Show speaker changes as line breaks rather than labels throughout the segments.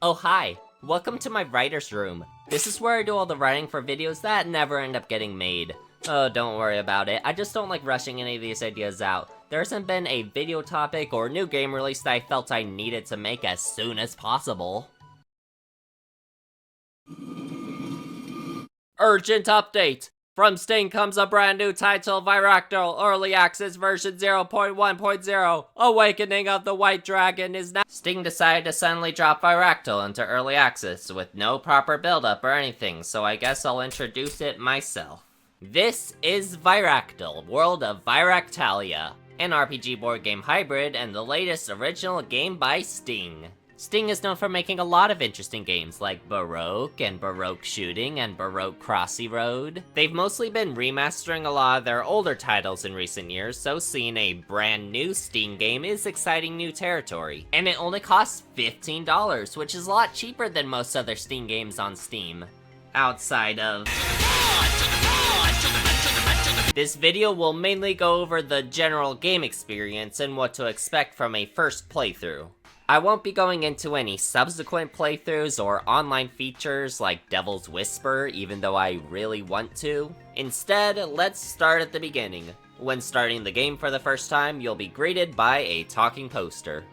Oh hi, welcome to my writer's room. This is where I do all the writing for videos that never end up getting made. Oh, don't worry about it, I just don't like rushing any of these ideas out. There hasn't been a video topic or new game release that I felt I needed to make as soon as possible. Urgent update! From Steam comes a brand new title, VIractal Early Access version 0.1.0. Awakening of the White Dragon is now— Steam decided to suddenly drop VIractal into Early Access with no proper build-up or anything, so I guess I'll introduce it myself. This is VIractal, World of VIractalia, an RPG board game hybrid and the latest original game by Steam. Steam is known for making a lot of interesting games like Baroque and Baroque Shooting and Baroque Crossy Road. They've mostly been remastering a lot of their older titles in recent years, so seeing a brand new Steam game is exciting new territory. And it only costs $15, which is a lot cheaper than most other Steam games on Steam. Outside of— This video will mainly go over the general game experience and what to expect from a first playthrough. I won't be going into any subsequent playthroughs or online features like Devil's Whisper, even though I really want to. Instead, let's start at the beginning. When starting the game for the first time, you'll be greeted by a talking poster.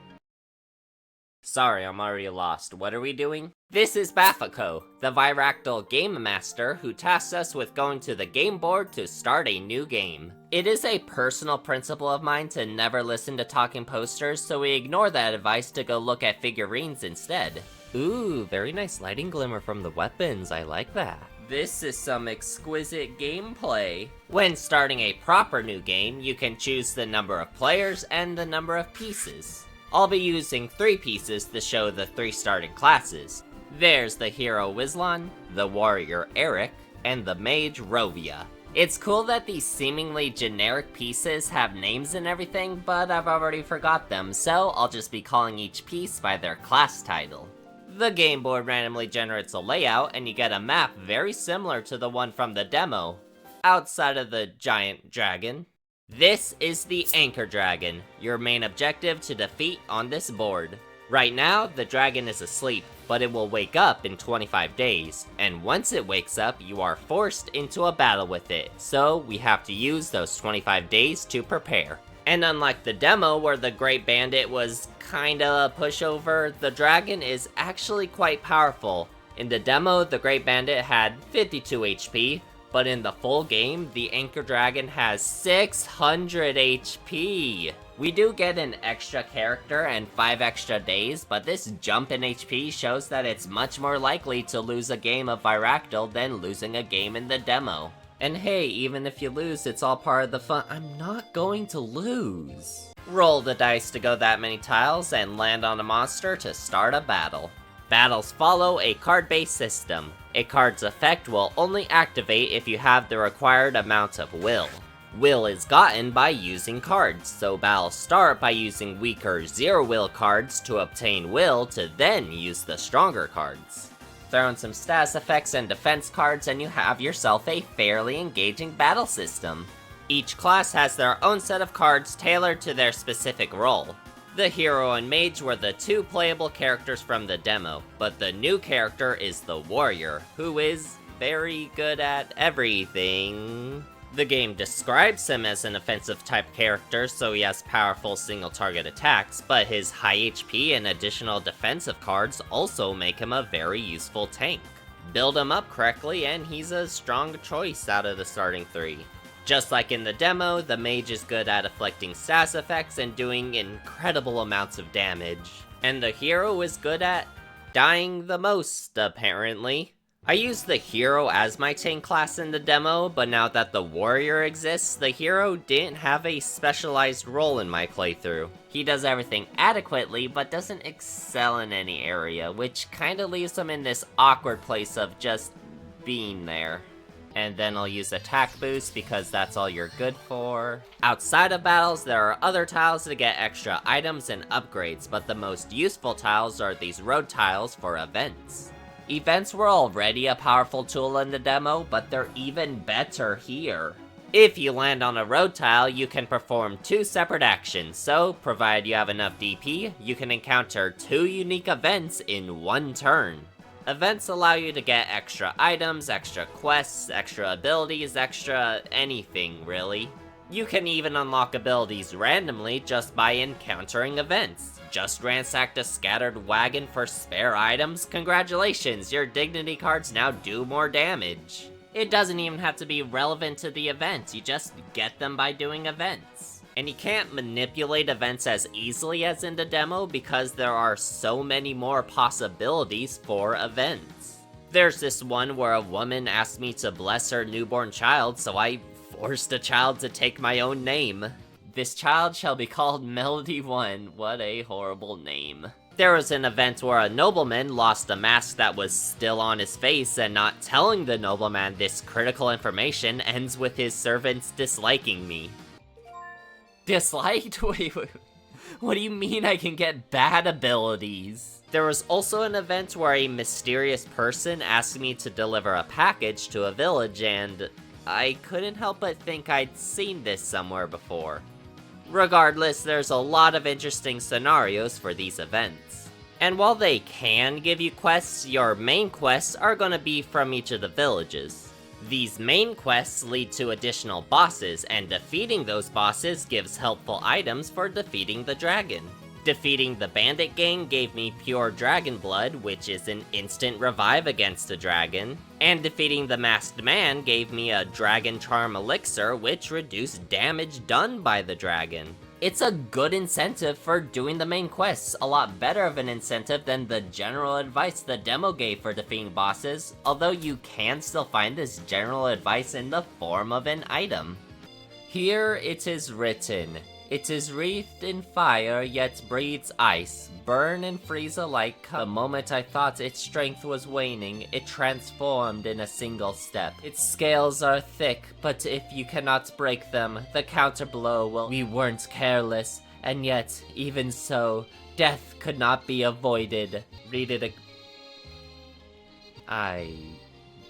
Sorry, I'm already lost. What are we doing? This is Bafako, the VIractal Game Master who tasks us with going to the game board to start a new game. It is a personal principle of mine to never listen to talking posters, so we ignore that advice to go look at figurines instead. Ooh, very nice lighting glimmer from the weapons, I like that. This is some exquisite gameplay. When starting a proper new game, you can choose the number of players and the number of pieces. I'll be using 3 pieces to show the 3 starting classes. There's the hero Wislan, the warrior Eric, and the mage Rovia. It's cool that these seemingly generic pieces have names and everything, but I've already forgot them, so I'll just be calling each piece by their class title. The game board randomly generates a layout, and you get a map very similar to the one from the demo, outside of the giant dragon. This is the Anchor Dragon, your main objective to defeat on this board. Right now, the dragon is asleep, but it will wake up in 25 days, and once it wakes up, you are forced into a battle with it, so we have to use those 25 days to prepare. And unlike the demo where the Great Bandit was kinda a pushover, the dragon is actually quite powerful. In the demo, the Great Bandit had 52 HP, but in the full game, the Anchor Dragon has 600 HP! We do get an extra character and 5 extra days, but this jump in HP shows that it's much more likely to lose a game of VIractal than losing a game in the demo. And hey, even if you lose, it's all part of the fun. I'm not going to lose. Roll the dice to go that many tiles and land on a monster to start a battle. Battles follow a card-based system. A card's effect will only activate if you have the required amount of will. Will is gotten by using cards, so battles start by using weaker 0 will cards to obtain will to then use the stronger cards. Throw in some status effects and defense cards and you have yourself a fairly engaging battle system. Each class has their own set of cards tailored to their specific role. The hero and mage were the 2 playable characters from the demo, but the new character is the warrior, who is very good at everything. The game describes him as an offensive type character, so he has powerful single target attacks, but his high HP and additional defensive cards also make him a very useful tank. Build him up correctly and he's a strong choice out of the starting 3. Just like in the demo, the mage is good at afflicting status effects and doing incredible amounts of damage. And the hero is good at dying the most, apparently. I used the hero as my tank class in the demo, but now that the warrior exists, the hero didn't have a specialized role in my playthrough. He does everything adequately, but doesn't excel in any area, which kinda leaves him in this awkward place of just being there. And then I'll use attack boost because that's all you're good for. Outside of battles, there are other tiles to get extra items and upgrades, but the most useful tiles are these road tiles for events. Events were already a powerful tool in the demo, but they're even better here. If you land on a road tile, you can perform 2 separate actions, so provided you have enough DP, you can encounter 2 unique events in 1 turn. Events allow you to get extra items, extra quests, extra abilities, extra anything, really. You can even unlock abilities randomly just by encountering events. Just ransacked a scattered wagon for spare items? Congratulations, your dignity cards now do more damage. It doesn't even have to be relevant to the event, you just get them by doing events. And you can't manipulate events as easily as in the demo because there are so many more possibilities for events. There's this one where a woman asked me to bless her newborn child, so I forced the child to take my own name. This child shall be called Melody 1. What a horrible name. There was an event where a nobleman lost a mask that was still on his face, and not telling the nobleman this critical information ends with his servants disliking me. Disliked? Wait, what do you mean I can get bad abilities? There was also an event where a mysterious person asked me to deliver a package to a village, and I couldn't help but think I'd seen this somewhere before. Regardless, there's a lot of interesting scenarios for these events. And while they can give you quests, your main quests are gonna be from each of the villages. These main quests lead to additional bosses, and defeating those bosses gives helpful items for defeating the dragon. Defeating the bandit gang gave me pure dragon blood, which is an instant revive against a dragon, and defeating the masked man gave me a dragon charm elixir, which reduced damage done by the dragon. It's a good incentive for doing the main quests, a lot better of an incentive than the general advice the demo gave for defeating bosses, although you can still find this general advice in the form of an item. Here it is written, "It is wreathed in fire, yet breathes ice. Burn and freeze alike. The moment I thought its strength was waning, it transformed in a single step. Its scales are thick, but if you cannot break them, the counterblow will..." We weren't careless, and yet, even so, death could not be avoided. Read it I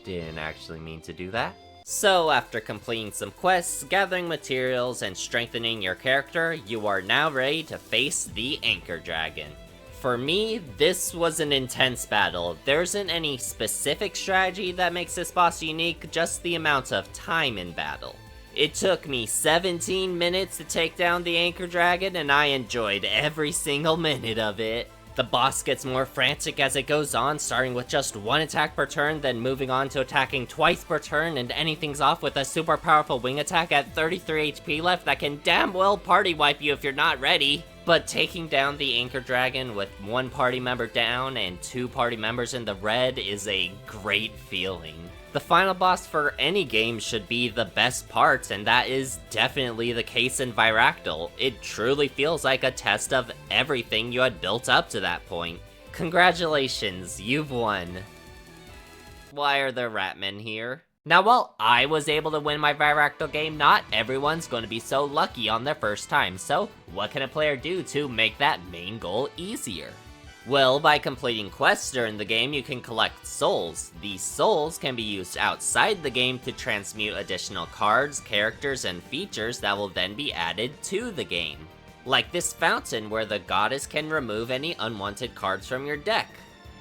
didn't actually mean to do that. So, after completing some quests, gathering materials, and strengthening your character, you are now ready to face the Anchor Dragon. For me, this was an intense battle. There isn't any specific strategy that makes this boss unique, just the amount of time in battle. It took me 17 minutes to take down the Anchor Dragon, and I enjoyed every single minute of it. The boss gets more frantic as it goes on, starting with just 1 attack per turn, then moving on to attacking twice per turn, and ending things off with a super powerful wing attack at 33 HP left that can damn well party wipe you if you're not ready. But taking down the Anchor Dragon with 1 party member down and 2 party members in the red is a great feeling. The final boss for any game should be the best part, and that is definitely the case in VIractal. It truly feels like a test of everything you had built up to that point. Congratulations, you've won. Why are there ratmen here? Now, while I was able to win my VIractal game, not everyone's going to be so lucky on their first time, so what can a player do to make that main goal easier? Well, by completing quests during the game, you can collect souls. These souls can be used outside the game to transmute additional cards, characters, and features that will then be added to the game. Like this fountain where the goddess can remove any unwanted cards from your deck.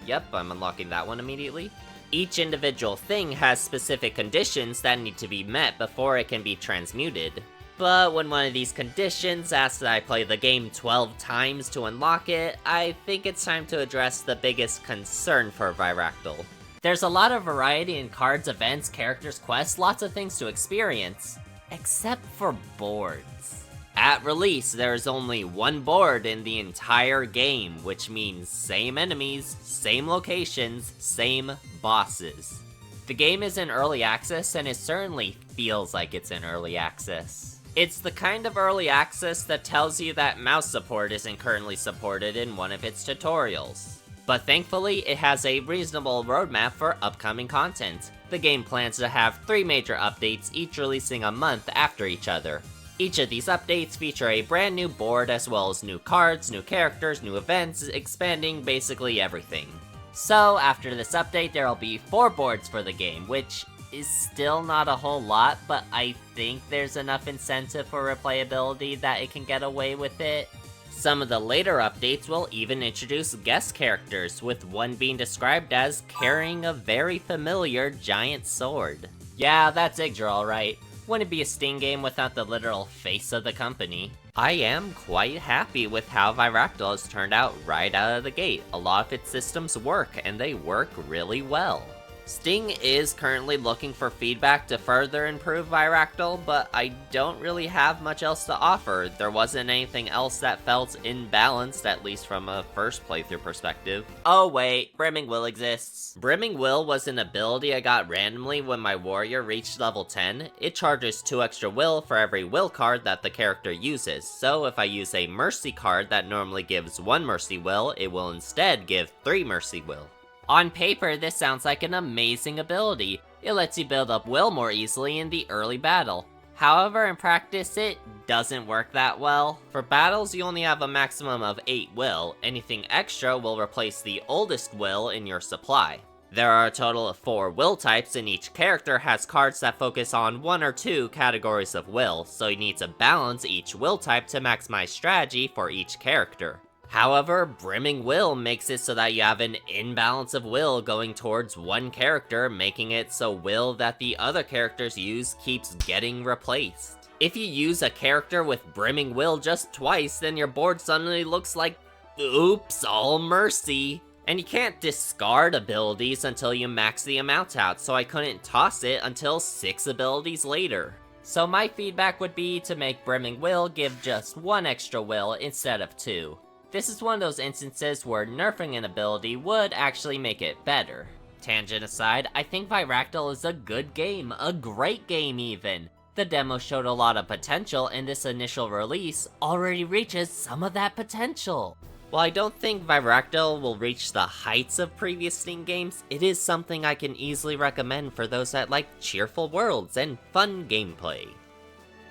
Yep, I'm unlocking that one immediately. Each individual thing has specific conditions that need to be met before it can be transmuted. But when one of these conditions asks that I play the game 12 times to unlock it, I think it's time to address the biggest concern for VIractal. There's a lot of variety in cards, events, characters, quests, lots of things to experience. Except for boards. At release, there's only 1 board in the entire game, which means same enemies, same locations, same bosses. The game is in early access, and it certainly feels like it's in early access. It's the kind of early access that tells you that mouse support isn't currently supported in one of its tutorials. But thankfully, it has a reasonable roadmap for upcoming content. The game plans to have 3 major updates, each releasing a month after each other. Each of these updates feature a brand new board as well as new cards, new characters, new events, expanding basically everything. So, after this update, there will be 4 boards for the game, which is still not a whole lot, but I think there's enough incentive for replayability that it can get away with it. Some of the later updates will even introduce guest characters, with one being described as carrying a very familiar giant sword. Yeah, that's Yggdra alright. Wouldn't be a Steam game without the literal face of the company. I am quite happy with how VIractal has turned out right out of the gate. A lot of its systems work, and they work really well. Sting is currently looking for feedback to further improve VIractal, but I don't really have much else to offer. There wasn't anything else that felt imbalanced, at least from a first playthrough perspective. Oh wait, Brimming Will exists. Brimming Will was an ability I got randomly when my warrior reached level 10. It charges 2 extra will for every will card that the character uses, so if I use a mercy card that normally gives 1 mercy will, it will instead give 3 mercy will. On paper, this sounds like an amazing ability. It lets you build up will more easily in the early battle. However, in practice, it doesn't work that well. For battles, you only have a maximum of 8 will. Anything extra will replace the oldest will in your supply. There are a total of 4 will types, and each character has cards that focus on 1 or 2 categories of will, so you need to balance each will type to maximize strategy for each character. However, Brimming Will makes it so that you have an imbalance of will going towards one character, making it so will that the other characters use keeps getting replaced. If you use a character with Brimming Will just twice, then your board suddenly looks like, oops, all mercy. And you can't discard abilities until you max the amount out, so I couldn't toss it until 6 abilities later. So my feedback would be to make Brimming Will give just 1 extra will instead of 2. This is one of those instances where nerfing an ability would actually make it better. Tangent aside, I think VIractal is a good game, a great game even. The demo showed a lot of potential, and this initial release already reaches some of that potential. While I don't think VIractal will reach the heights of previous Steam games, it is something I can easily recommend for those that like cheerful worlds and fun gameplay.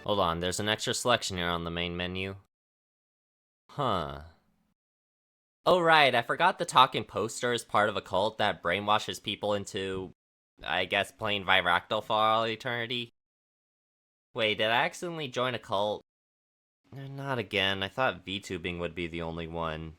Hold on, there's an extra selection here on the main menu. Huh. Oh right, I forgot the talking poster is part of a cult that brainwashes people into, I guess, playing VIractal for all eternity. Wait, did I accidentally join a cult? Not again, I thought VTubing would be the only one.